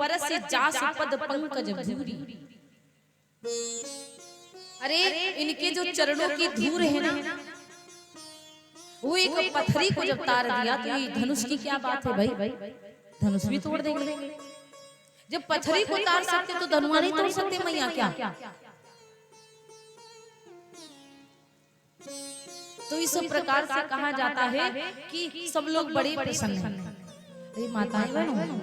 परस जासु पद पंकज धूरी। अरे इनके जो चरणों की धूल है ना, वो एक पत्थरी को जब तार दिया तो ये धनुष की क्या बात है भाई, धनुष भी तोड़ देंगे। जब पत्थरी को तार सकते तो धनुआ नहीं तोड़ सकते मैया क्या? तो इस प्रकार से कहा जाता है कि सब लोग बड़े प्रसन्न हैं। अरे माताएं बहनों,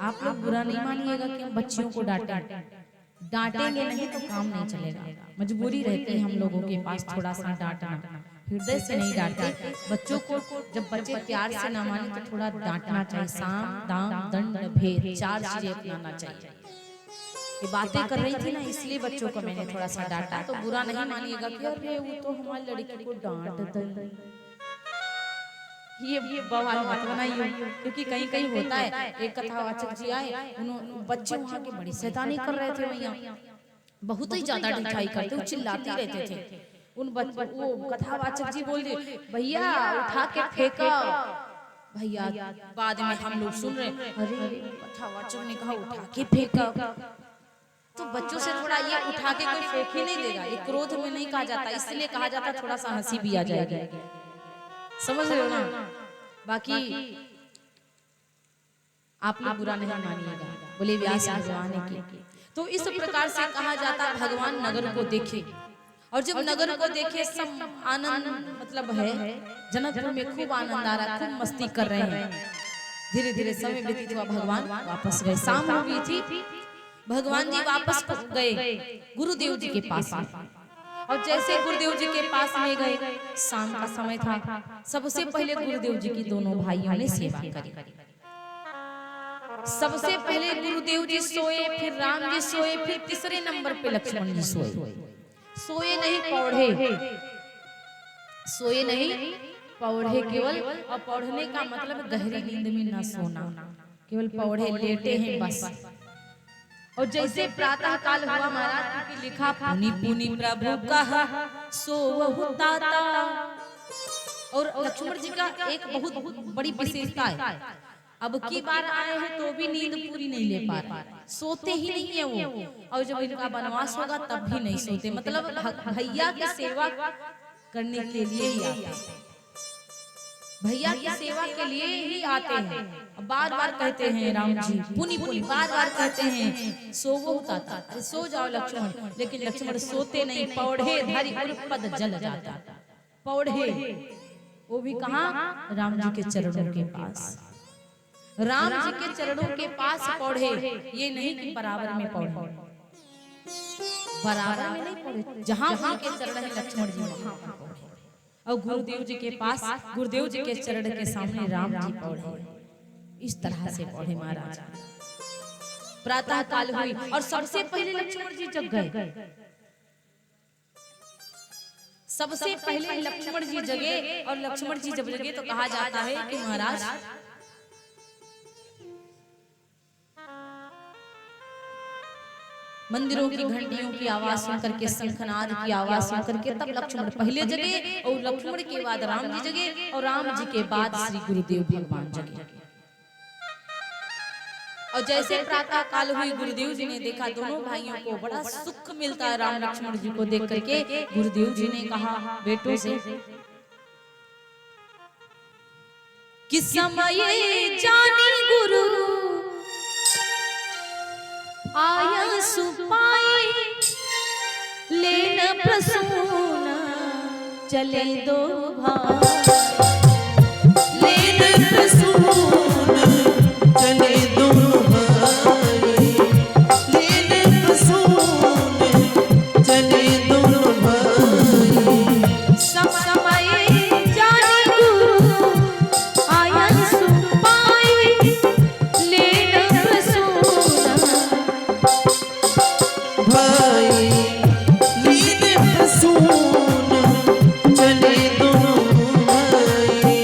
आप लोग बुरा नहीं मानिएगा कि हम बच्चियों को डांटेंगे नहीं तो काम नहीं चलेगा। मजबूरी रहती है हम लोगों के पास थोड़ा सा डांटना, हृदय से नहीं डांटते बच्चों को। जब बच्चे प्यार से ना माने तो थोड़ा डांटना चाहिए। साम दाम दंड भेद 4 चीजें अपनाना चाहिए। ये बातें कर रही थी ना, इसलिए बच्चों को मैंने थोड़ा सा डांटा। तो बुरा नहीं मानिएगा कि अरे वो तो हमारी लड़की को डांट दे, ये बवाल मत बनाइए। क्योंकि कहीं कहीं होता है, एक कथावाचक जी आए, उन्होंने बच्चे वहाँ के बड़ी शैतानी कर रहे थे भैया, बहुत ही ज्यादा ढिठाई करते, वो चिल्लाते रहते थे। उन वो कथावाचक जी बोल दिए भैया उठा के फेंका। भैया बाद में हम लोग सुन रहे, अरे कथावाचक ने कहा उठा के फेंका। तो बच्चों से थोड़ा ये उठा के कोई फेंक ही नहीं देगा, ये क्रोध में नहीं कहा जाता, इसलिए कहा जाता थोड़ा सा हंसी भी आ जाएगी। समझ रहे हो ना? बाकी आप लोग बुरा नहीं मानिएगा, बोले व्यास भगवान की। तो इस प्रकार से कहा जाता भगवान नगर को देखे, और जब नगर को देखे सब आनंद मतलब है, जनकपुर में खूब आनंद आ रहा, खूब मस्ती कर रहे हैं। धीरे धीरे समय व्यतीत हुआ, भगवान वापस गए। शाम हो गई थी, भगवान जी वापस गए गुरुदेव जी के पास में। और जैसे गुरुदेव जी के पास में गए, शाम का समय था, सबसे पहले गुरुदेव जी की दोनों भाइयों ने सेवा करी। सबसे पहले गुरुदेव जी सोए, फिर राम जी सोए, फिर तीसरे नंबर पे लक्ष्मण जी सोए। सोए नहीं पौढ़े, सोए नहीं पौढ़े केवल। और पौढ़ने का मतलब गहरी नींद में न सोना, केवल पौढ़े लेटे हैं बस। और जैसे प्रातः काल हुआ महाराज, क्योंकि लिखा पुनि पुनि प्रभु कहा सोवहु ताता। और लक्ष्मण जी का एक बहुत बड़ी विशेषता है, अब की बार आए हैं तो भी नींद पूरी नहीं ले पा रहे, सोते ही नहीं है वो। और जब इनका वनवास होगा तब भी नहीं सोते, मतलब भैया की सेवा करने के लिए ही आते हैं, भैया की सेवा के लिए ही आते हैं। बार बार कहते हैं राम जी पुनि पुनि, बार बार कहते हैं सोवो ताता, अरे सो जाओ लक्ष्मण। लेकिन लक्ष्मण सोते नहीं, पौढ़े धरि उर्पद जल जाता। पौढ़े वो भी कहाँ? राम जी के चरणों के पास, राम जी के चरणों के पास पौढ़े। ये नहीं कि बराबर में पौढ़े, बराबर में नहीं पौढ़े, जहाँ उनके चरण है लक्ष्मण जी वहाँ पौढ़े। और गुरुदेव जी के पास, गुरुदेव जी के चरण के सामने राम जी पौढ़े। इस तरह से पौढ़े महाराज। प्रातः काल हुई और सबसे पहले लक्ष्मण जी जग गए। सबसे पहले लक्ष्मण जी जगे, और लक्ष्मण जी जब जगे तो कहा जाता है कि महाराज मंदिरों की घंटियों की आवाज सुन करके, शंखनाद की आवाज सुन करके तब लक्ष्मण पहले जगे, और लक्ष्मण के बाद राम जी जगे, और राम जी के बाद श्री गुरुदेव भगवान जगे। और जैसे प्रातः काल हुई, गुरुदेव जी ने देखा दोनों भाइयों को बड़ा सुख मिलता है राम लक्ष्मण जी को देख करके। गुरुदेव जी ने कहा बेटों से कि समय जानी गुरु आया सुपाई, लेन प्रसून चले दो भाई, लेन प्रसून चले दो भाई, लेन प्रसून चले दो भाई। समय जानी गुरु आया सुपाई, लेन प्रसून भाई, लेन प्रसून चले दो भाई।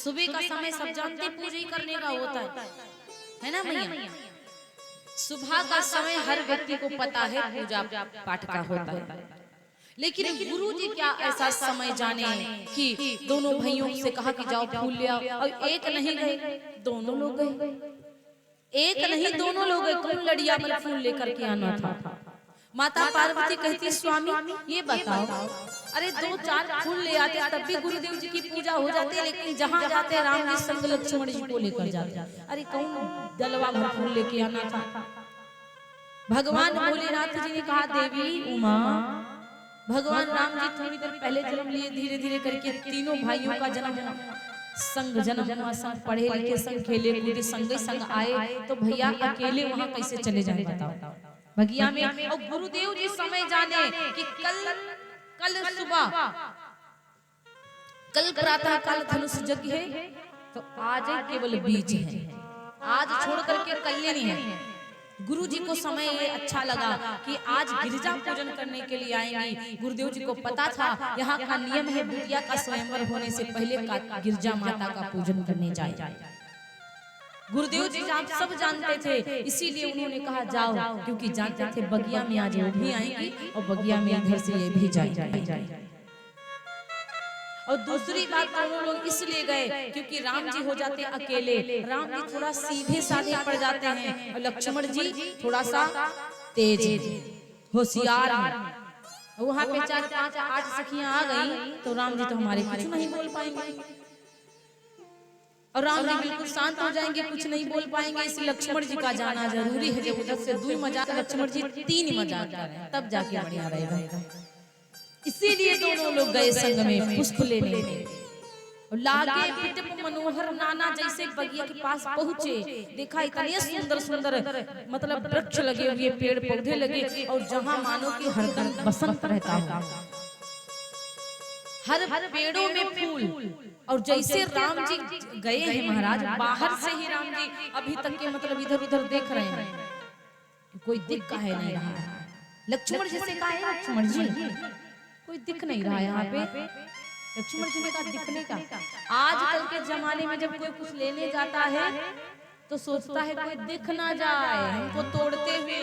सुबह का समय सब जानते पूजा ही करने का होता है ना भैया। सुबह का समय हर व्यक्ति को पता है पूजा पाठ का होता है, लेकिन गुरु जी क्या ऐसा समय जाने कि दोनों भाइयों से कहा कि जाओ फूल ले आओ, और एक नहीं गए दोनों लोग गए, एक नहीं दोनों लोग गए, कौन लड़िया में फूल लेकर के आना था। माता पार्वती कहती स्वामी ये बताओ, अरे 2-4 फूल ले आते तब भी गुरुदेव जी की पूजा हो जाती, लेकिन जहाँ जाते राम जी संग लक्ष्मण जी को लेकर जाते, अरे कौन दलवा भर फूल लेके आना था। भगवान भोलेनाथ जी ने कहा देवी उमा, भगवान राम जी थोड़ी देर पहले जन्म लिए, धीरे धीरे करके तीनों भाइयों का जन्म संग जन्म हुआ, संग पढ़े लिखे, संग खेले कूदे, संग संग आए, तो भैया अकेले वहां कैसे चले जाए बताओ भगिया में। और गुरुदेव जी समय जाने कि कल सुबह, कल प्रातः काल धनुष यज्ञ है, तो आज केवल बीज है, आज छोड़ करके कल नहीं है। गुरु जी को समय ये अच्छा लगा कि आज गिरजा पूजन करने के लिए आएंगे। गुरुदेव जी को पता था यहाँ का नियम है बिटिया का स्वयंवर होने से पहले का गिरजा माता का पूजन करने जाए। गुरुदेव जी आप सब जानते थे, इसीलिए उन्होंने कहा जाओ, क्योंकि जानते थे बगिया में आज वो भी आएंगी और बगिया में इधर से ये भी जाए। और दूसरी बात दोनों लोग इसलिए गए क्योंकि राम जी हो जाते अकेले, राम जी थोड़ा सीधे साधे पड़ जाते हैं और लक्ष्मण जी थोड़ा सा तेज होशियार। वहां पे 4-5-8 सखियां आ गई तो राम जी तो हमारे कुछ नहीं बोल पाएंगे, और राम जी बिल्कुल शांत हो जाएंगे, कुछ नहीं बोल पाएंगे। इस लक्ष्मण जी का जाना जरूरी है। जब उधर से 2 मजाक लक्ष्मण जी 3 मजाक करें तब जाके बढ़िया रहेगा। इसीलिए दोनों लोग गए संग में पुष्प लेने और लागे पिटप मनोहर नाना जैसे बगिया के पास पहुंचे, देखा इतने सुंदर सुंदर मतलब वृक्ष लगे हुए, पेड़ पौधे लगे, और जहां मानो कि हरदम बसंत रहता हो, हर पेड़ों में फूल। और जैसे राम जी गए हैं महाराज, बाहर से ही राम जी अभी तक के मतलब इधर उधर देख रहे हैं, कोई दिख का है नहीं रहा। लक्ष्मण जी से कहा है लक्ष्मण जी कोई दिख नहीं रहा यहाँ पे। लक्ष्मण जी ने कहा दिखने का, आजकल के जमाने में जब कोई कुछ लेने जाता है तो सोचता है कोई दिख ना जाए हमको तोड़ते हुए,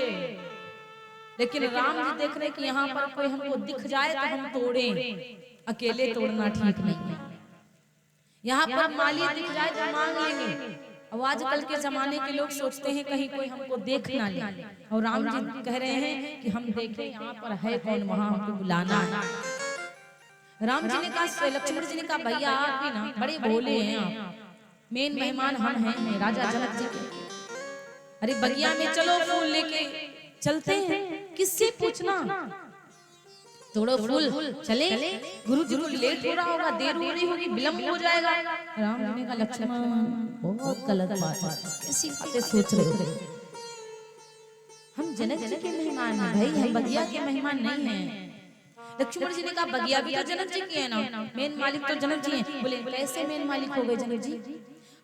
लेकिन राम जी देख रहे कि यहाँ पर कोई हमको दिख जाए तो हम तोड़ें, अकेले तोड़ना ठीक नहीं है। यहाँ पर माली दिख जाए तो मांग लेंगे, और आजकल के जमाने के लोग सोचते हैं कहीं कोई हमको देख ना ले, और राम जी कह रहे हैं कि हम देखें यहाँ पर है कौन, वहां हमको बुलाना है। राम जी ने कहा, लक्ष्मण जी ने कहा भैया आप भी ना बड़े भोले हैं, आप मेन मेहमान हम हैं राजा जनक जी के, अरे बगिया में चलो फूल लेके चलते हैं, किससे पूछना, तोड़ो फूल चले, गुरु जी को लेट हो रहा होगा, देर हो रही होगी, विलंब हो जाएगा। राम जी ने कहा लक्ष्मण बहुत गलत बात है, कैसी बातें सोच रहे हो, हम जनक जी के मेहमान हैं भाई, हम बगिया के मेहमान नहीं हैं। लक्ष्मण जी ने कहा बगिया भी तो जनक जी की है ना, मेन मालिक तो जनक जी हैं। बोले कैसे मेन मालिक हो गए जनक जी?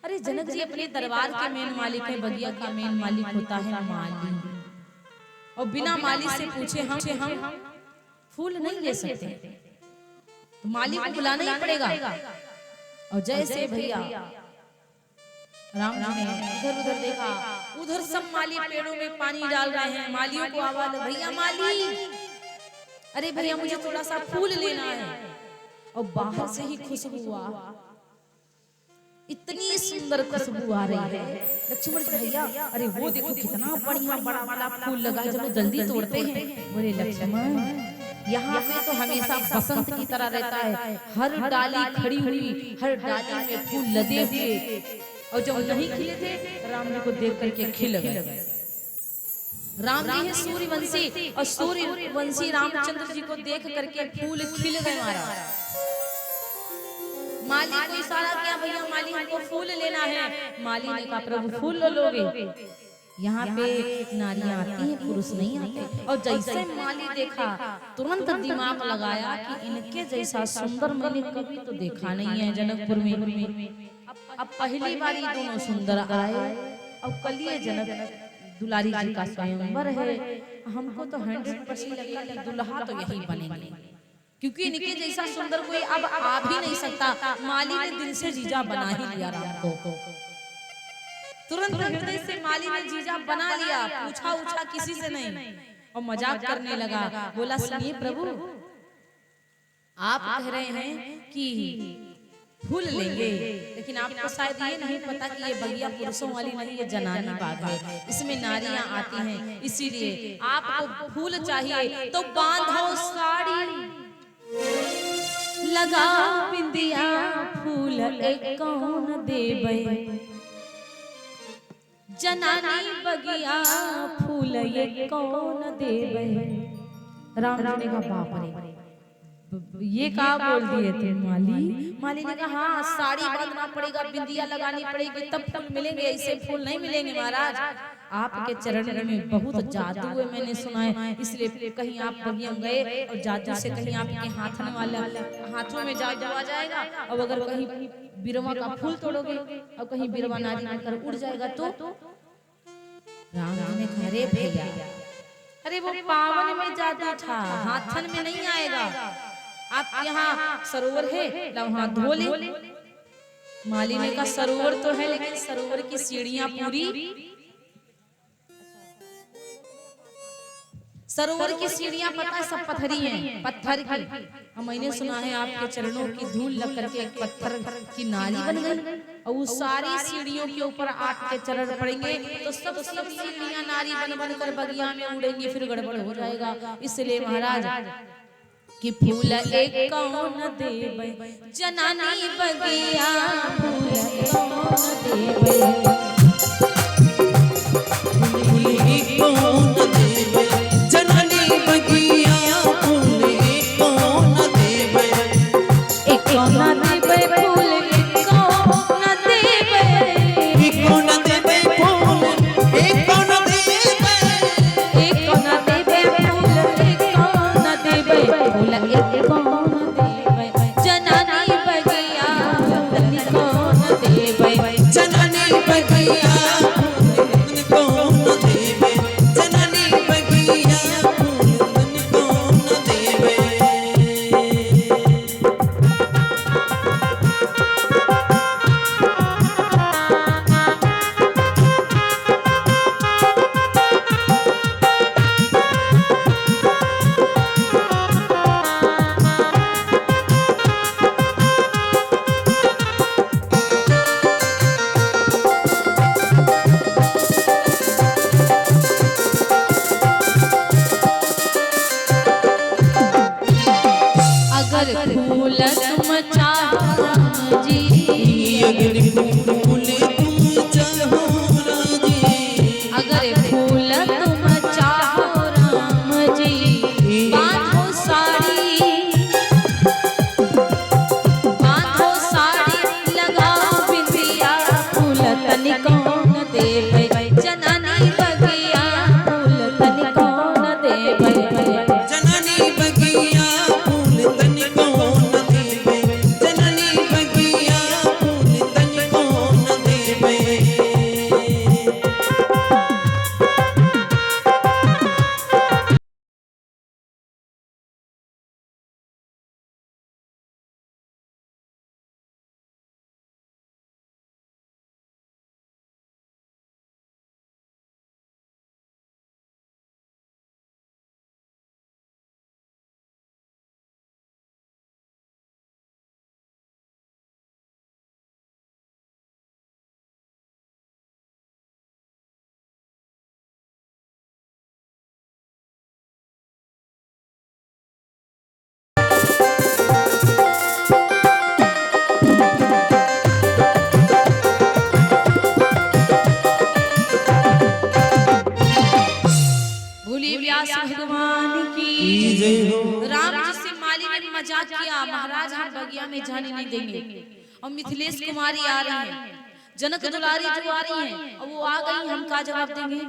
अरे जनक जी अपने दरबार के मेन मालिक है, बगिया का मेन मालिक होता है माली, और बिना माली से पूछे हम फूल नहीं ले सकते, तो माली को बुलाना ही पड़ेगा। और जैसे भैया राम जी ने इधर उधर देखा, उधर सब माली पेड़ों में पानी डाल रहे हैं, मालियों को आवाज, भैया माली, अरे भैया मुझे थोड़ा सा फूल लेना है। और बाहर से ही खुशबू आ, इतनी सुंदर खुशबू आ रही है। लक्ष्मण जी भैया अरे वो देखो कितना बढ़िया बड़ा वाला फूल लगा, चलो जल्दी तोड़ते हैं। बोले लक्ष्मण यहाँ पे तो हमेशा बसंत की तरह रहता है, हर डाली खड़ी हुई, हर डाली में फूल लदे हुए, और जब नहीं खिले थे राम जी को देख करके खिल गए। राम जी है सूर्यवंशी, और सूर्यवंशी रामचंद्र जी को देख करके फूल खिल गए। महाराज माली को इशारा किया, भैया माली हमको फूल लेना है। माली ने कहा प्रभु फूल लोगे, यहाँ पे नारियां आती हैं, पुरुष नहीं आते। और जैसे माली देखा तुरंत दिमाग लगाया कि इनके जैसा सुंदर मैंने कभी तो देखा नहीं है जनकपुर में। अब पहली बार ये दोनों सुंदर आए, और कलिए जनक दुलारी जी का स्वयंवर है, हमको तो 100% लगता है दुल्हा तो यही बनेंगे। क्योंकि इनके जैसा सुंदर कोई अब आ भी नहीं सकता। माली ने दिल से जीजा बना ही लिया राम को, तुरंत हृदय से माली ने जीजा बना लिया, पूछा उछा किसी से नहीं, और मजाक करने लगा। बोला सुनिए प्रभु, आप कह रहे हैं कि फूल लेंगे, लेकिन आपको शायद ये नहीं पता कि ये बगिया पुरुषों वाली नहीं, ये जनानी बाग है, इसमें नारियां आती हैं, इसीलिए आपको फूल चाहिए तो बांधो साड़ी, लगा बिंदिया, फूल एक कौन देबे, जनानी बगिया फूल ये कौन देबे। राम जी ने कहा बाप रे, ये कहा बोल दिए थे माली। माली ने कहा हाँ, साड़ी बांधना पड़ेगा, बिंदिया लगानी पड़ेगी, तब फूल मिलेंगे, ऐसे फूल नहीं मिलेंगे महाराज। आपके चरण में बहुत जादू है, मैंने सुना है, इसलिए कहीं आप बगिया गए और जादू से कहीं आपके हाथों में जादू आ जाएगा, और अगर कहीं बिरवा का फूल तोड़ोगे और कहीं बिरवा नारी बनकर उड़ जाएगा तो। राम जी ने कहा रे भैया, अरे वो पावन में जादू था, हाथन में नहीं आएगा। आप यहाँ सरोवर है, वहां धो ले। माली ने कहा सरोवर तो है, लेकिन सरोवर की सीढ़ियां पूरी, सरोवर की सीढ़ियां पता है सब पत्थरी हैं, पत्थर की। मैंने सुना है आपके चरणों की धूल लग करके एक पत्थर की नाली बन गई, और उस सारी सीढ़ियों के ऊपर आपके चरण पड़ेंगे तो सब सीढ़ियां नारी बन बन कर बगिया में उड़ेंगी, फिर गड़बड़ हो जाएगा। इसलिए महाराज कि फूल एक कौन देबे, जनानी बगिया फूल कौन देबे, कौन देबे, जनानी बगिया फूल कौन देबे, एक कौन देबे फूल एक कौन देबे, एक कौन देबे फूल एक कौन देबे, एक कौन देबे फूल एक कौन देबे, फूल एक कौन देबे, जनानी बगिया फूल कौन देबे, जनानी बगिया फूल कौन देबे, जनानी बगिया फूल कौन देबे। अगर फूल तुम चाहो राम जी, अगर फूल तुम चाहो राजी, अगर फूल तुम चाहो राम जी, बांधो साड़ी, बांधो साड़ी, लगाओ बिंदिया, फूल तनि कौन देबे, जनानी बगिया फूल तनि कौन देबे, जनानी बगिया फूल तन कौन देबे, जनानी बगिया फूल तन कौन देबे। बोलिए व्यास भगवान की जय हो। राम जी से माली ने मजाक किया, महाराज हम बगिया में जाने नहीं देंगे, और मिथिलेश कुमारी आ रही हैं, जनक दुलारी जो आ रही हैं, और वो आ गई, हम क्या जवाब देंगे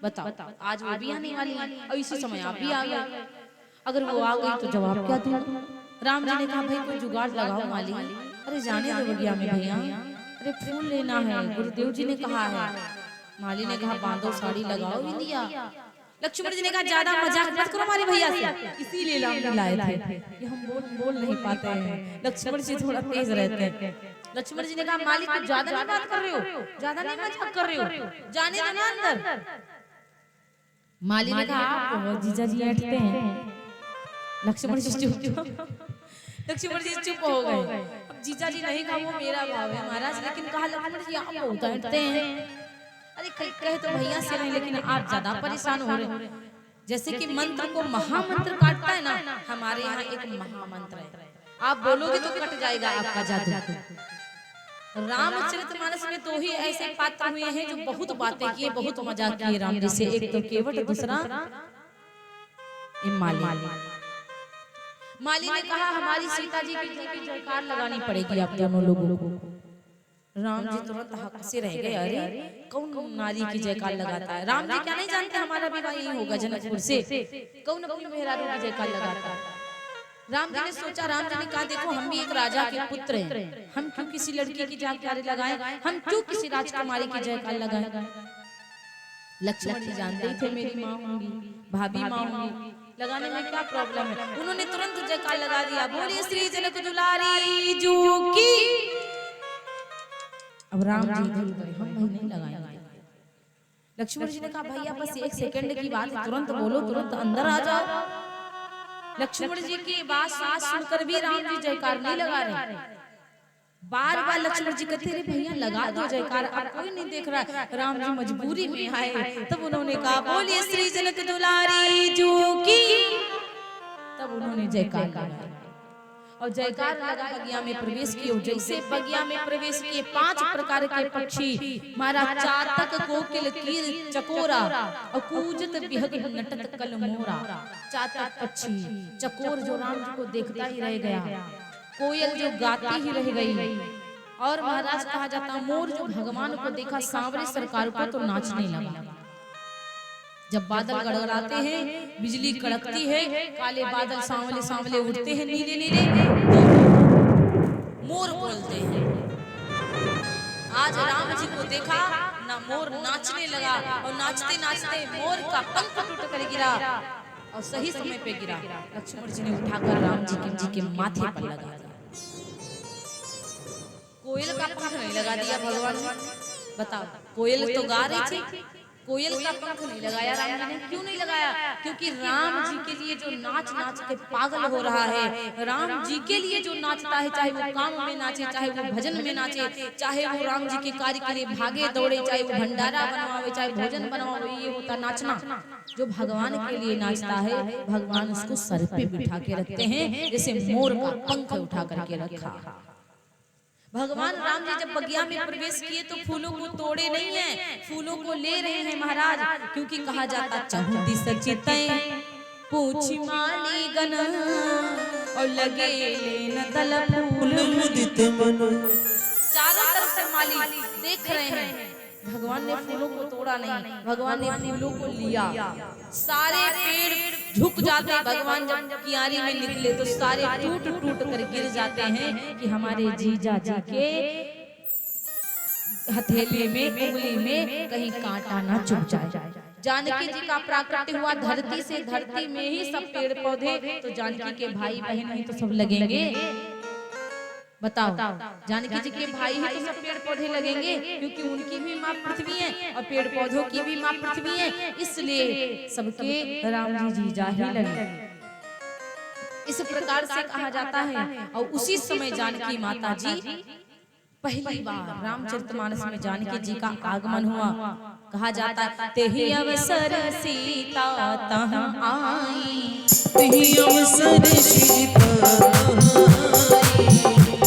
बताओ। आज वो भी आने वाली है, और इसी समय आप भी आ गए, अगर वो आ गई तो जवाब क्या दूं। राम जी ने कहा भाई कोई जुगाड़ लगाओ माली। अरे जाने दो बगिया में भैया, अरे फूल लेना है, गुरुदेव जी ने कहा है। माली ने कहा बांधो साड़ी लगाओ बिंदिया, लक्ष्मण जी ने कहा ज्यादा मजाक मत करो हमारे भैया से, इसीलिए राम जी लाए थे कि हम बोल नहीं पाते हैं, लक्ष्मण जी थोड़ा तेज रहते हैं। लक्ष्मण जी ने कहा मालिक तुम ज्यादा नहीं बात कर रहे हो, ज्यादा नहीं मजाक कर रहे हो, जाने दो ना अंदर। माली ने कहा आप जीजा जी बैठते हैं। लक्ष्मण जी लक्ष्मण जी चुप हो गए। अब जीजा जी नहीं कहा वो मेरा भाव है महाराज, लेकिन कहा लक्ष्मण जी आप बहुत बैठते हैं। अरे कहे तो भैया से नहीं, लेकिन आप ज्यादा परेशान हो रहे। जैसे कि मंत्र को महामंत्र काटता है ना, हमारे यहाँ एक महामंत्र है, आप बोलोगे तो कट जाएगा आपका जादू। रामचरितमानस में तो ही ऐसे पात्र हुए हैं जो बहुत बातें किए, बहुत मजाक किए राम जी से। एक तो केवट, दूसरा माली ने कहा हमारी सीता जी की जयकार लगानी पड़ेगी आप दोनों लोगों को। राम जी तुरंत हक से रह गए, अरे कौन नारी की जयकार लगाता है? राम जी क्या नहीं जानते हमारा विवाह यही होगा जनकपुर से, कौन अपनी मेहरारू की जयकार लगाता है? राम जी ने सोचा, राम जी ने कहा देखो हम भी एक राजा के पुत्र हैं, हम क्यों किसी लड़की की जयकार लगाएं, हम क्यों किसी राजकुमारी की जयकार लगाएं? लक्ष्मण जी जानते थे मेरी माँ होंगी, भाभी माँ होंगी, लगाने में क्या प्रॉब्लम है? उन्होंने तुरंत जयकार लगा दिया, बोलिए श्री जनक दुलारी जू की। अब राम जी हम नहीं लगाएंगे। लक्ष्मण जी ने कहा भैया बस एक सेकंड की बात है, तुरंत बोलो, तुरंत अंदर आ जाओ। लक्ष्मण जी की बात सुनकर भी राम जी जयकार नहीं लगा रहे। बार बार लक्ष्मण जी कहते रहे भैया लगा दो जयकार, अब कोई नहीं देख रहा है। राम जी मजबूरी में आए, तब उन्होंने कहा बोलिए श्री जनक दुलारी जू की। तब उन्होंने जयकार लगाया और जयकार लगा बगिया में प्रवेश किए। जैसे बगिया में प्रवेश किए 5 प्रकार के पक्षी, महाराज चातक, कोकिल, कीर, चकोरा और कूजत बिहग नटत कल मोरा। चातक पक्षी, चकोर जो राम जी को देखता ही रह गया, कोयल जो गाती ही रह गई, और महाराज कहा जाता मोर जो भगवान को देखा सांवरे सरकार को तो नाचने लगा। जब बादल गड़गड़ाते हैं, बिजली कड़कती है, काले बादल सांवले सांवले उठते हैं, नीले नीले, मोर बोलते हैं। आज राम जी को देखा ना, मोर नाचने लगा और नाचते नाचते मोर का पंख टूट कर गिरा और सही समय पे गिरा। लक्ष्मण जी ने उठाकर राम जी के माथे पर लगा दिया। कोयल का पंख नहीं लगा दिया भगवान ने, बताओ, कोयल तो गा रही थी, कोयल का पंख नहीं लगाया राम जी ने। क्यों नहीं लगाया? क्योंकि राम जी के लिए जो नाच नाच के पागल हो रहा है, राम जी के लिए जो नाचता है, चाहे वो काम में नाचे, चाहे वो भजन में नाचे, चाहे वो राम जी के कार्य के लिए भागे दौड़े, चाहे वो भंडारा बनवावे, चाहे भोजन बनवावे, ये होता नाचना। जो भगवान के लिए नाचता है, भगवान उसको सर पे बिठा के रखते हैं, जैसे मोर का पंख उठा करके रखा। भगवान राम जी जब बगिया में प्रवेश किए तो फूलों को तोड़े नहीं है, फूलों को ले रहे हैं महाराज, क्योंकि कहा जाता चहुं दिस चितै पूछ माली गन और लगे लेन दल फूल मुदित मन। चारों तरफ से माली देख रहे हैं, भगवान ने फूलों को तोड़ा नहीं, भगवान ने फूलों को लिया। सारे पेड़ झुक जाते हैं, भगवान जब कियारी में निकले तो सारे टूट टूट कर गिर जाते हैं कि हमारे जीजा जी के हथेली में, उंगली में कहीं कांटा ना चुभ जाए। जानकी जी का प्राकट्य हुआ धरती से, धरती में ही सब पेड़ पौधे, तो जानकी के भाई बहन ही तो सब लगेंगे। बताओ, जानकी जी के भाई ही तो सब पेड़ पौधे लगेंगे, क्योंकि उनकी भी माँ पृथ्वी है और पेड़ पौधों की भी माँ पृथ्वी है, इसलिए सबके राम जी जीजा ही लगे। इस प्रकार से कहा जाता है। और उसी समय जानकी माता जी पहली बार रामचरितमानस में जानकी जी का आगमन हुआ। कहा जाता है तेहि अवसर सीता तहाँ आई, तेहि अवसर सीता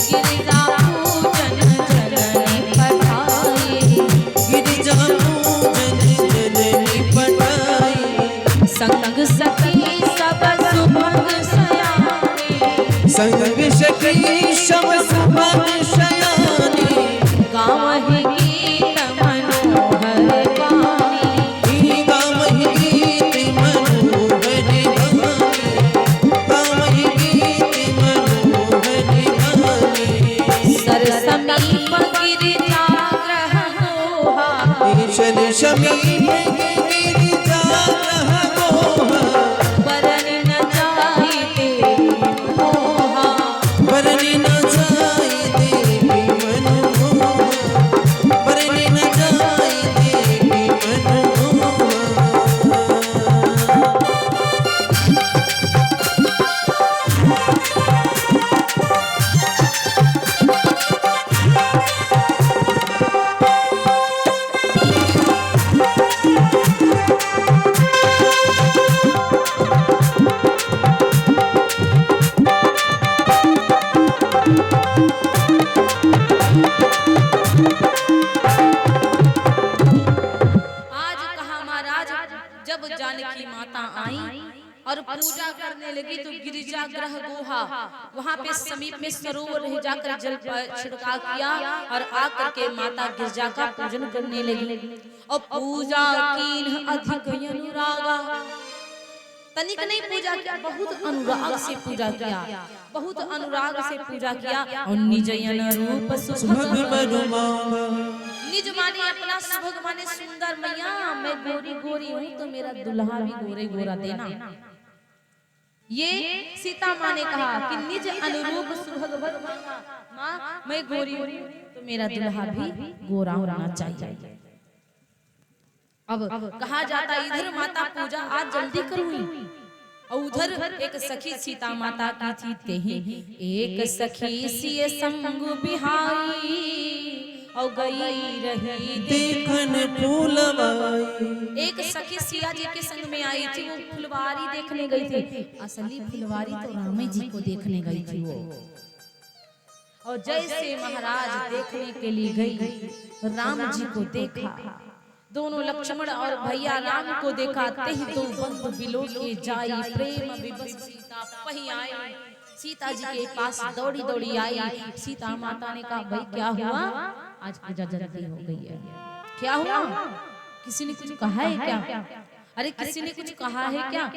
गिरिजा पूजन जननी पठाई, गिरिजा पूजन जननी पठाई। संग सखी सब सुभग सयानी, संग सखी सब सुभग सयानी। गावहि गीत मनोहर वाणी, गावहि गीत मनोहर वाणी, गावहि गीत मनोहर वाणी। सर समीप गिरिजा ग्रह मोहा, सर समीप गिरिजा ग्रह और पूजा करने लगी तो गिरिजागृह गुहा वहां पे समीप में सरोवर रह जाकर जल छिड़काव किया और आकर के माता गिरजा का पूजन करने लगी। और पूजा कीन अधिक अनुरागा, तनिक नहीं पूजा किया, बहुत अनुराग से पूजा किया, बहुत अनुराग से पूजा किया। और निज रूप निज माने अपना सुभग माने सुंदर मैया, मैं गोरी गोरी हूँ तो मेरा दुल्हा भी गोरे गोरा देना। ये सीता माँ ने कहा कि निज अनुरूप सुभग माँ मैं गोरी हूँ तो मेरा दुल्हा भी गोरा होना चाहिए। अब कहा जाता इधर माता पूजा आज जल्दी करूंगी और उधर एक सखी सीता माता की थी तेही एक सखी सिए संग बिहारी और गई रही देखन फूलवाई। एक सखी सिया जी के संग में आई थी, वो फुलवारी देखने गई थी। असली फुलवारी तो राम जी को देखने गई थी वो। और जैसे महाराज देखने के लिए गई, राम जी को देखा, दोनों लक्ष्मण और भैया राम को देखा, तेहि तो बंधु बिलो के जाई प्रेम विवश सीता पही आई। सीता जी के पास दौड़ी दौड़ी आई। सीता माता ने कहा भाई क्या हुआ, आज पूजा जल्दी हो गई है, क्या हुआ, किसी ने कुछ कहा है क्या? अरे किसी ने कुछ कहा है क्या?